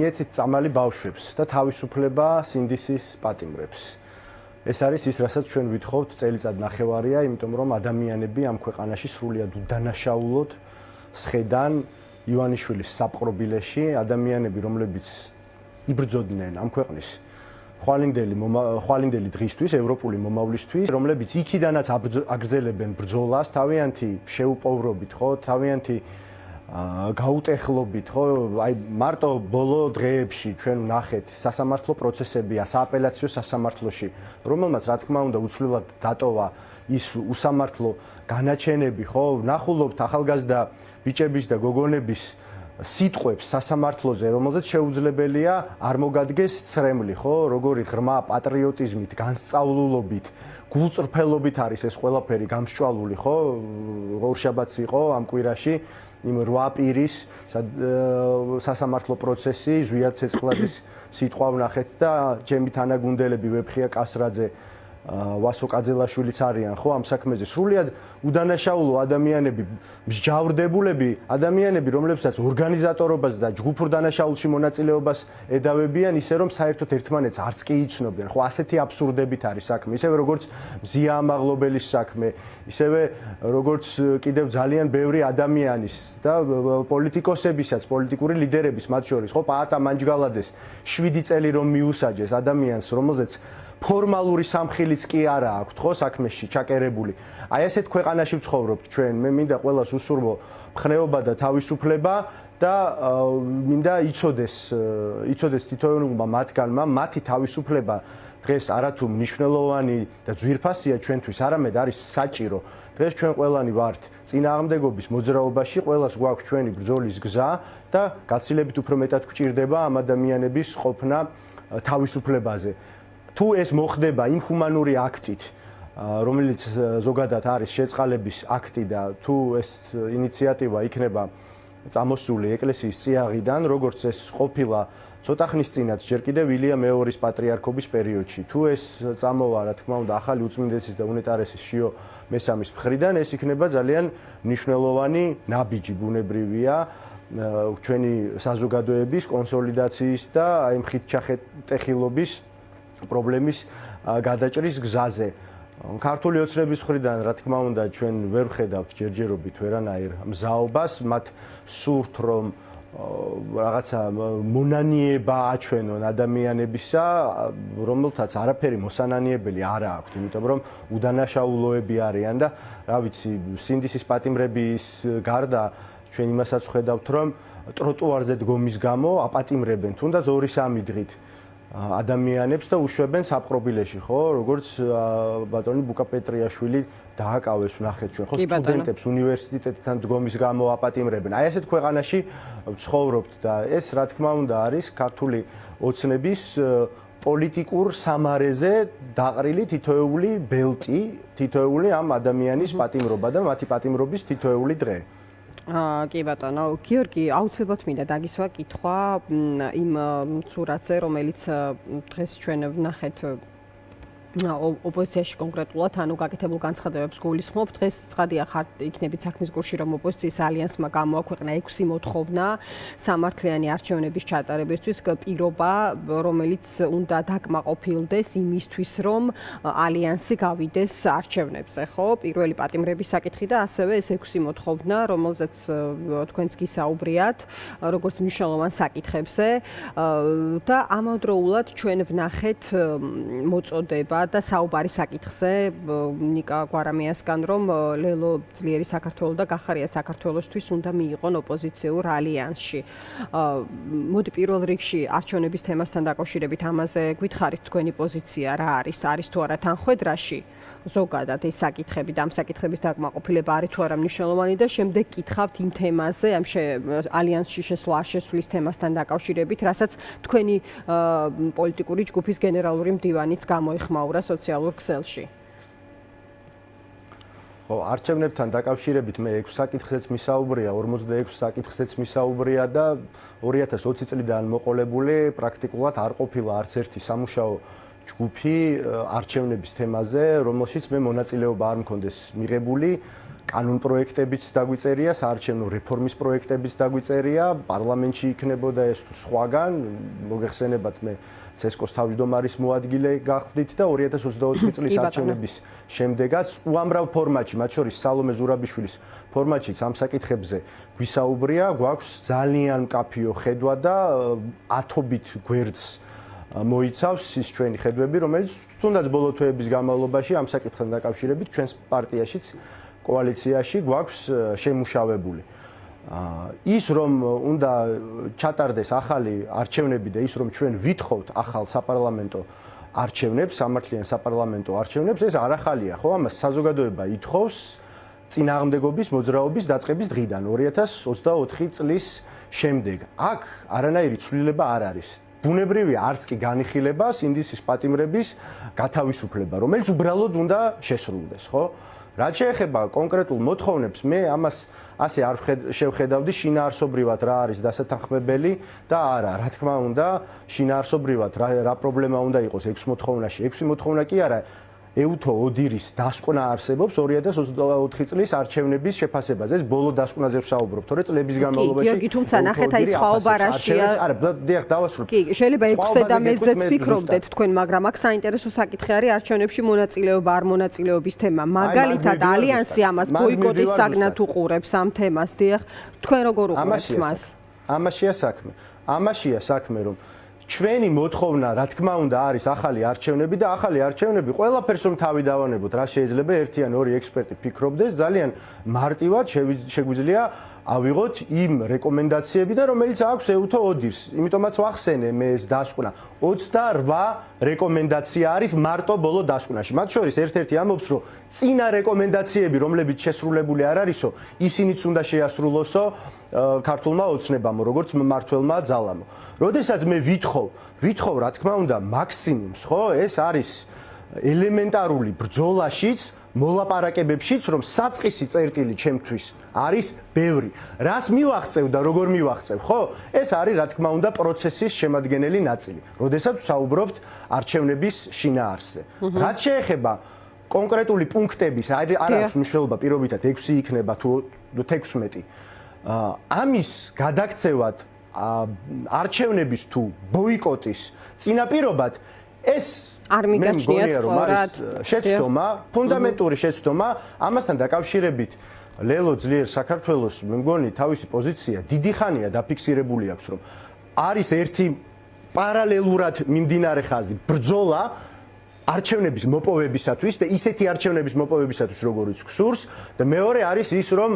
ეცით წამალი ბავშვებს და თავისუფლება სინდისის პატიმრებს. ეს არის ის, რასაც ჩვენ ვითხოვთ წელიწად ნახევარია, იმიტომ რომ ადამიანები ამ ქვეყანაში სრულიად უდანაშაულოდ სხედან ივანიშვილის საპყრობილეში, ადამიანები, რომლებიც იბრძოდნენ ამ ქვეყნის ხვალინდელი დღისთვის, ევროპული მომავლისთვის, რომლებიც იქიდანაც აგრძელებენ ბრძოლას, თავიანთი შეუპოვრობით, ხო, თავიანთი გაუტეხლობით, ხო, აი მარტო ბოლო დღეებში ჩვენ ვნახეთ სასამართლო პროცესებია სააპელაციო სასამართლოში, რომელმაც რა თქმა უნდა უცვლელად დატოვა ის უსამართლო განაჩენები, ხო, ვნახულობთ ახალგაზრდა ბიჭების და გოგონების სიტყვებს სასამართლოზე, რომელზეც შეუძლებელია არ მოგადგეს ცრემლი, ხო, როგორი ღრმა პატრიოტიზმით, განსწავლულობით, გულწრფელობით არის ეს ყველაფერი გამსჭვალული, ხო, ორშაბათს იყო ამ კვირაში იმ 8 პირის სასამართლო პროცესი, ზვიად ცეცხლაძის სიტყვა ვნახეთ და ჩემი თანაგუნდელები ვეფხია კასრაძე, ვასო კაძელაშვილიც არიან, ხო, ამ საქმეზე სრულიად უდანაშაულო ადამიანები, მსჯავრდებულები, ადამიანები, რომლებსაც ორგანიზატორობას და ჯგუფურ დანაშაულში მონაწილეობას ედავებიან, ისე რომ საერთოდ ერთმანეთს არც კი იცნობენ, ხო, ასეთი აბსურდებით არის საქმე, ისევე როგორც მზია ამაღლობელის საქმე, ისევე როგორც კიდევ ძალიან ბევრი ადამიანის და პოლიტიკოსებისაც, პოლიტიკური ლიდერების, მათ შორის, ხო, პაატა მანჯგალაძეს 7 წელი რომ მიუსაჯეს ადამიანს, რომელზეც ფორმალური სამხილიც კი არა აქვთ, ხო, საქმეში ჩაკერებული. აი ესეთ ქვეყანაში ვცხოვრობთ ჩვენ. მე მინდა ყველას უსურვო მხნეობა და თავისუფლება და მინდა იცოდეს თითოეულმა მათგანმა, მათი თავისუფლება დღეს არათუ მნიშვნელოვანი და ძვირფასია ჩვენთვის, არამედ არის საჭირო. დღეს ჩვენ ყველანი ვართ წინააღმდეგობის მოძრაობაში, ყველას გვაქვს ჩვენი ბრძოლის გზა და გაცილებით უფრო მეტად გვჭირდება ამ ადამიანების ყოფნა თავისუფლებაზე. თუ ეს მოხდება იმ ჰუმანური აქტით, რომელიც ზოგადად არის შეწყალების აქტი და თუ ეს ინიციატივა იქნება წამოსული ეკლესიის წიაღიდან, როგორც ეს ყოფილა ცოტა ხნის წინაც ჯერ კიდევ ვილიამ მეორის პატრიარქობის პერიოდში, თუ ეს წამოვა, რა თქმა უნდა, ახალი უწმინდესის და უნეტარესის შიო მესამის მხრიდან, ეს იქნება ძალიან მნიშვნელოვანი ნაბიჯი, ბუნებრივია ჩვენი საზოგადოების კონსოლიდაციის და აი მხითჩახეტეხილობის პრობლემის გადაჭრის გზაზე. ქართული ოცნების მხრიდან, რა თქმა უნდა, ჩვენ ვერ ვხედავთ ჯერჯერობით ვერანაირ მზაობას, მათ სურთ რომ რაღაცა მონანიება აჩვენონ ადამიანებისა, რომელთაც არაფერი მოსანანიებელი არ აქვთ, იმიტომ რომ უდანაშაულოები არიან და რა ვიცი, სინდისის პატიმრების გარდა ჩვენ იმასაც ვხედავთ, რომ ტროტუარზე დგომის გამო აპატიმრებენ თუნდაც 2-3 დღით ადამიანებს და უშვებენ საპყრობილეში, ხო, როგორც ბატონი ბუკა პეტრიაშვილი დააკავეს ვნახეთ ჩვენ, ხო, სტუდენტებს უნივერსიტეტთან დგომის გამო აპატიმრებენ. აი ესეთ ქვეყანაში ვცხოვრობთ და ეს რა თქმა უნდა არის ქართული ოცნების პოლიტიკურ სამარეზე დაყრილი თითოეული ბელტი, თითოეული ამ ადამიანის პატიმრობა და მათი პატიმრობის თითოეული დღე. კი ბატონო, გიორგი, აუცილებლად მინდა დაგისვა კითხვა იმ სურათზე, რომელიც დღეს ჩვენ ვნახეთ ოპოზიციაში კონკრეტულად, ანუ გაკეთებულ განცხადებებს გულისხმობ. დღეს ცხადია ხარ იქნებით საქმის გულში, რომ ოპოზიციის ალიანსმა გამოაქვეყნა 6 მოთხოვნა სამართლიანი არჩევნების ჩატარებისთვის, პირობა, რომელიც უნდა დაკმაყოფილდეს იმისთვის, რომ ალიანსი გავიდეს არჩევნებზე, ხო? პირველი პატიმრების საკითხი და ასევე ეს 6 მოთხოვნა, რომელზეც თქვენც გისაუბრიათ, როგორც მნიშვნელოვან საკითხებზე და ამავდროულად ჩვენ ვნახეთ მოწოდება და საუბარი საკითხზე ნიკა გვარამიასგან, რომ ლელო ძლიერი საქართველო და გახარია საქართველოსთვის უნდა მიიღონ ოპოზიციურ ალიანსში. მოდი პირველ რიგში არჩევნების თემასთან დაკავშირებით ამაზე გითხარით თქვენი პოზიცია რა არის? არის თუ არა თანხwebdriverში ზოგადად ეს საკითხები და ამ საკითხების დაკმაყოფილება არის თუ არა მნიშვნელოვანი და შემდეგ კითხავთ იმ თემაზე, ამ ალიანსში შესვლა არ შესვლის თემასთან დაკავშირებით, რასაც თქვენი პოლიტიკური ჯგუფის გენერალური მდივანიც გამოიხმაურა სოციალურ ქსელში. ხო, არჩევნებთან დაკავშირებით მე 6 საკითხზეც მისაუბრია, 46 საკითხზეც მისაუბრია და 2020 წლიდან მოყოლებული პრაქტიკულად არ ყოფილა არც ერთი სამუშაო ჯგუფი არჩევნების თემაზე, რომელშიც მე მონაწილეობა არ მქონდეს მიღებული. კანონ პროექტებიც დაგვიწერია, საარჩევნო რეფორმის პროექტებიც დაგვიწერია, პარლამენტში იქნებოდა ეს თუ სხვაგან, მოგეხსენებათ მე ცესკოს თავმჯდომარის მოადგილე გახდით და 2024 წლის არჩევნების შემდეგაც უამრავ ფორმატში, მათ შორის სალომე ზურაბიშვილის ფორმატშიც ამ საკითხებზე გვისაუბრია, გვაქვს ძალიან მკაფიო ხედვა და ათობით გვერდს მოიცავს ის ჩვენი ხედვები, რომელიც თუნდაც ბოლო თვეების განმავლობაში ამ საკითხთან დაკავშირებით ჩვენს პარტიაშიც კოალიციაში გვაქვს შემუშავებული. ის რომ უნდა ჩატარდეს ახალი არჩევნები და ის რომ ჩვენ ვითხოვთ ახალ საპარლამენტო არჩევნებს, სამართლიან საპარლამენტო არჩევნებს, ეს არ ახალია, ხო? ამას საზოგადოება ითხოვს წინააღმდეგობის მოძრაობის დაწყების დღიდან 2024 წლის შემდეგ. აქ არანაირი ცვლილება არ არის. ბუნებრივია არც კი განიხილება სინდისის პატიმრების გათავისუფლება, რომელიც უბრალოდ უნდა შესრულდეს, ხო? რაც შეეხება კონკრეტულ მოთხოვნებს, მე ამას ასე არ შევხედავდი შინაარსობრივად რა არის დასათანხმებელი და არა, რა თქმა უნდა, შინაარსობრივად რა პრობლემა უნდა იყოს 6 მოთხოვნაში. 6 მოთხოვნა კი არა, ეუთო ოდირის დასკვნა არსებობს 2024 წლის არჩევნების შეფასებაზე. ეს ბოლო დასკვნაზე ვსაუბრობ, თორე წლების განმავლობაში. კი, თუმცა ნახეთ აი სხვაობა რაშია. არა, დიახ, დავასრულებ. კი, შეიძლება 6-ზე და მე-ზეც ფიქრობდეთ თქვენ, მაგრამ აქ საინტერესო საკითხი არის არჩევნებში მონაწილეობა, არ მონაწილეობის თემა. მაგალითად, ალიანსი ამას ბოიკოტის საგნად უყურებს ამ თემას, დიახ. თქვენ როგორ უყურებთ მას? ამაშია საქმე. ამაშია საქმე, რომ ჩვენი მოთხოვნა, რა თქმა უნდა, არის ახალი არჩევნები და ახალი არჩევნები ყველაფერს რომ თავი დავანებოთ, რა შეიძლება ერთი ან ორი ექსპერტი ფიქრობდეს, ძალიან მარტივად შეგვიძლია ავიღოთ იმ რეკომენდაციები და რომელიც აქვს ეუთო ოდირს. იმიტომაც ვახსენე მე ეს დასკვნა 28 რეკომენდაცია არის მარტო ბოლო დასკვნაში. მათ შორის ერთ-ერთი ამბობს, რომ წინა რეკომენდაციები, რომლებიც შესრულებული არ არისო, ისინიც უნდა შეასრულოსო ქართულმა ოცნებამ, როგორც მმართველმა ძალამო. როდესაც მე ვითხოვ, რა თქმა უნდა, მაქსიმუმს, ხო? ეს არის ელემენტარული ბრძოლაშიც მოლაპარაკებებშიც, რომ საწყისი წერტილი ჩემთვის არის ბევრი. რას მივაღწევ და როგორ მივაღწევ, ხო? ეს არის, რა თქმა უნდა, პროცესის შემადგენელი ნაწილი. როდესაც ვსაუბრობთ არჩევნების შინაარსზე. რაც შეეხება კონკრეტული პუნქტების, არ აქვს მნიშვნელობა პირობითად 6 იქნება თუ 16. ამის გადაქცევად არჩევნების თუ ბოიკოტის წინაპირობად ეს არ მიგაჩნიათ სწორად შეცდომა, ფუნდამენტური შეცდომა, ამასთან დაკავშირებით ლელო ძლიერ საქართველოს მე მგონი თავისი პოზიცია დიდი ხანია დაფიქსირებული აქვს, რომ არის ერთი პარალელურად მიმდინარე ხაზი ბრძოლა არჩევნების მოპოვებისათვის და ისეთი არჩევნების მოპოვებისათვის როგორიც გსურს და მეორე არის ის რომ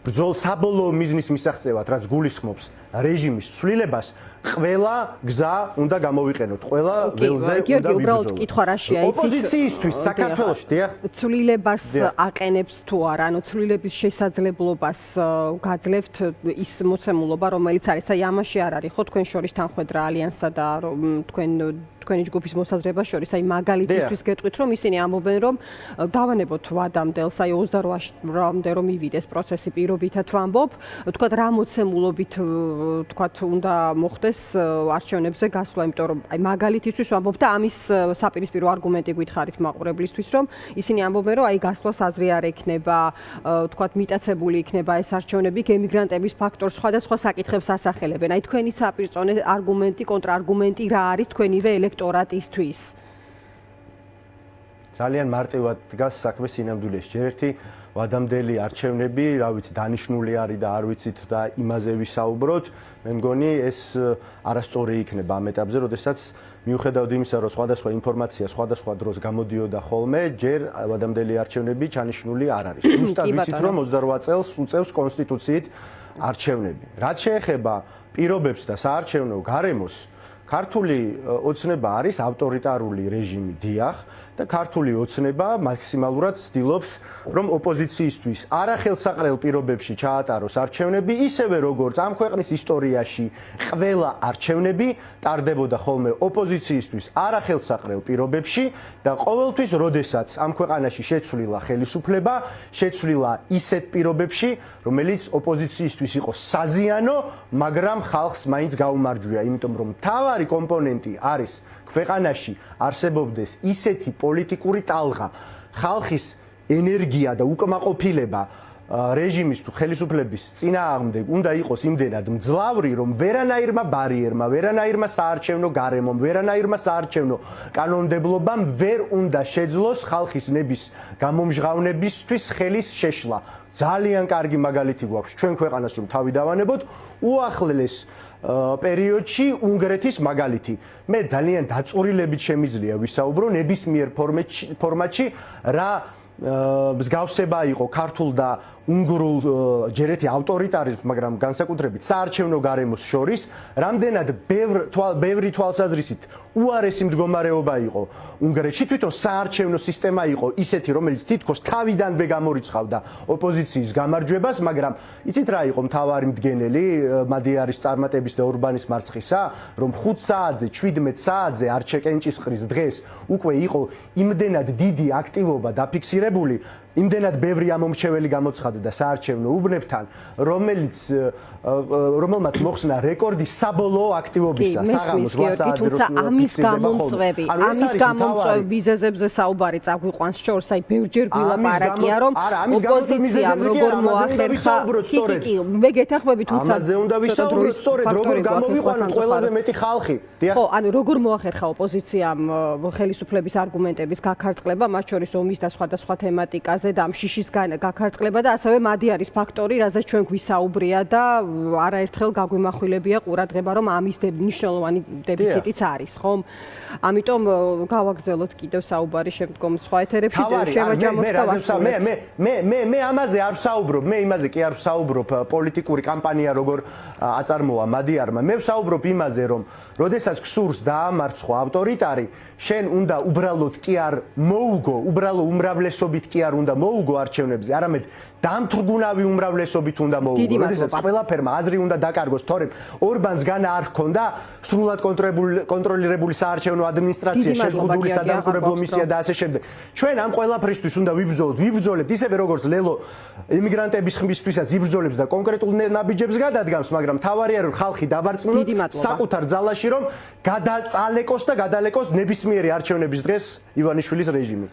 ბრძოლა საბოლოო მიზნის მისაღწევად რაც გულისხმობს რეჟიმის ცვლილებას ყველა გზა უნდა გამოვიყენოთ, ყველა ველზე უნდა ვიბრძოლოთ. უბრალოდ კითხვა რაშია, იცით? ოპოზიციისთვის საქართველოში, დიახ. ცვლილებას აყენებს თუ არა, ანუ ცვლილების შესაძლებლობას გაძლევთ ის მოცემულობა, რომელიც არის, აი ამაში არ არის, ხო, თქვენ შორის თანხმედრა ალიანსსა და თქვენი ჯგუფის მოსაზრებას შორის, აი მაგალითისთვის გეტყვით, რომ ისინი ამბობენ, რომ დავანებოთ ვადამდელს, აი 28-მდე რომ მივიდეს პროცესი პირობითად ვამბობ, თქვა რა მოცემულობით თქვა უნდა მოხდეს არჩევნებზე გასვლა, იმიტომ რომ აი მაგალითისთვის ვამბობ და ამის საპირისპირო არგუმენტი გითხარით მაყურებლისთვის, რომ ისინი ამბობენ, რომ აი გასვლას აზრი არ ექნება, თქვა მიტაცებული იქნება ეს არჩევნები, ემიგრანტების ფაქტორს სხვადასხვა საკითხებს ასახელებენ. აი თქვენი საპირწონე არგუმენტი, კონტრარგუმენტი რა არის თქვენივე ელექტორატისთვის? ძალიან მარტივად დგას საქმე სინამდვილეში. ჯერ ერთი ვადამდელი არჩევნები, რა ვიცი, დანიშნული არის და არ ვიცით და იმაზე ვისაუბროთ. მე მგონი ეს არასწორი იქნება ამ ეტაპზე, როდესაც მიუხედავად იმისა, რომ სხვადასხვა ინფორმაცია სხვადასხვა დროს გამოდიოდა ხოლმე, ჯერ ვადამდელი არჩევნები ჩანიშნული არ არის. ზუსტად ვიცით, რომ 28 წელს უწევს კონსტიტუციით არჩევნები. რაც შეეხება პირობებს და საარჩევნო გარემოს, ქართული ოცნება არის ავტორიტარული რეჟიმი, დიახ, და ქართული ოცნება მაქსიმალურად ცდილობს, რომ ოპოზიციისთვის არახელსაყრელ პირობებში ჩაატაროს არჩევნები, ისევე როგორც ამ ქვეყნის ისტორიაში ყველა არჩევნები ტარდებოდა ხოლმე ოპოზიციისთვის არახელსაყრელ პირობებში და ყოველთვის, როდესაც ამ ქვეყანაში შეცვლილა ხელისუფლება, შეცვლილა ისეთ პირობებში, რომელიც ოპოზიციისთვის იყო საზიანო, მაგრამ ხალხს მაინც გაუმარჯვია, იმიტომ რომ მთავარი კომპონენტი არის ქვეყანაში არსებობდეს ისეთი პოლიტიკური ტალღა, ხალხის ენერგია და უკმაყოფილება რეჟიმის თუ ხელისუფლების წინააღმდეგ უნდა იყოს იმდენად მძლავრი, რომ ვერანაირმა ბარიერმა, ვერანაირმა საარჩევნო გარემომ, ვერანაირმა საარჩევნო კანონმდებლობამ ვერ უნდა შეძლოს ხალხის ნების გამომჟღავნებისთვის ხელის შეშლა. ძალიან კარგი მაგალითი გვაქვს ჩვენ ქვეყანას, რომ თავი დავანებოთ, უახლეს პერიოდში უნგრეთის მაგალითი. მე ძალიან დაწურილებით შემიძლია ვისაუბრო ნებისმიერ ფორმატში რა მსგავსება იყო ქართულ და უნგრულ ჯერ ერთი ავტორიტარიზმს, მაგრამ განსაკუთრებით საარჩევნო გარემოს შორის, რამდენად ბევრი თვალსაზრისით უარესი მდგომარეობა იყო უნგრეთში, თვითონ საარჩევნო სისტემა იყო ისეთი, რომელიც თითქოს თავიდანვე გამორიცხავდა ოპოზიციის გამარჯვებას, მაგრამ იცით რა იყო მთავარი მდგენელი მადიარის წარმატების და ორბანის მარცხისა, რომ 5 საათზე, 17 საათზე არჩევნების დღეს უკვე იყო იმდენად დიდი აქტივობა დაფიქსირებული, იმდენად ბევრი ამომრჩეველი გამოცხადდა საარჩევნო უბნებთან, რომელმაც მოხსნა რეკორდი საბოლოო აქტივობისა, საღამოს 8 საათზე რო ამის გამომწვევი მიზეზებზე საუბარი წაგვიყვანს შორს, აი ბევრჯერ გვილაპარაკია, რომ ოპოზიციამ როგორ მოახერხა, კი, მე გეთანხმები, თუმცა ამაზე უნდა ვისაუბროთ, სწორედ როგორ გამოვიყვანოთ ყველაზე მეტი ხალხი. ხო, ანუ როგორ მოახერხა ოპოზიციამ ხელისუფლების არგუმენტების გაქარწყლება, მათ შორის ომის და სხვადასხვა თემატიკაზე და ამ შიშის გაქარწყლება და ასევე მადიარის ფაქტორი, რაზეც ჩვენ გვისაუბრია და არაერთხელ გაგვიმახვილებია ყურადღება, რომ ამის მნიშვნელოვანი დეფიციტიც არის, ხომ? ამიტომ გავაგრძელოთ კიდევ საუბარი შემდგომ სხვა ეთერებში შევაჯამოთ და ვასრულებთ. მე ამაზე არ ვსაუბრობ, მე იმაზე კი არ ვსაუბრობ პოლიტიკური კამპანია როგორ აწარმოა მადიარმა. მე ვსაუბრობ იმაზე, რომ როდესაც გსურს დაამარცხო ავტორიტარი, შენ უნდა უბრალოდ კი არ მოუგო, უბრალოდ უმრავლესობით კი არ უნდა მოუგო არჩევნებზე, არამედ დამთრგუნავი უმრავლესობით უნდა მოუგო. როდესაც ყველაფერმა აზრი უნდა დაკარგოს, თორემ ორბანს განა არ ჰქონდა სრულად კონტროლირებული საარჩევნო ადმინისტრაცია, შეზღუდული სადამკვირვებლო მისია და ასე შემდეგ. ჩვენ ამ ყველაფრისთვის უნდა ვიბრძოლებთ ისევე როგორც ლელო იმიგრანტების ხმისთვისაც იბრძოლებს და კონკრეტულ ნაბიჯებს გადადგამს, მაგრამ თავარია რომ ხალხი დაბარწმუნოთ საკუთარ ძალაში, რომ გადაწალეკოს და გადალეკოს ნებისმიერი არჩევნების დღეს ივანიშვილის რეჟიმი.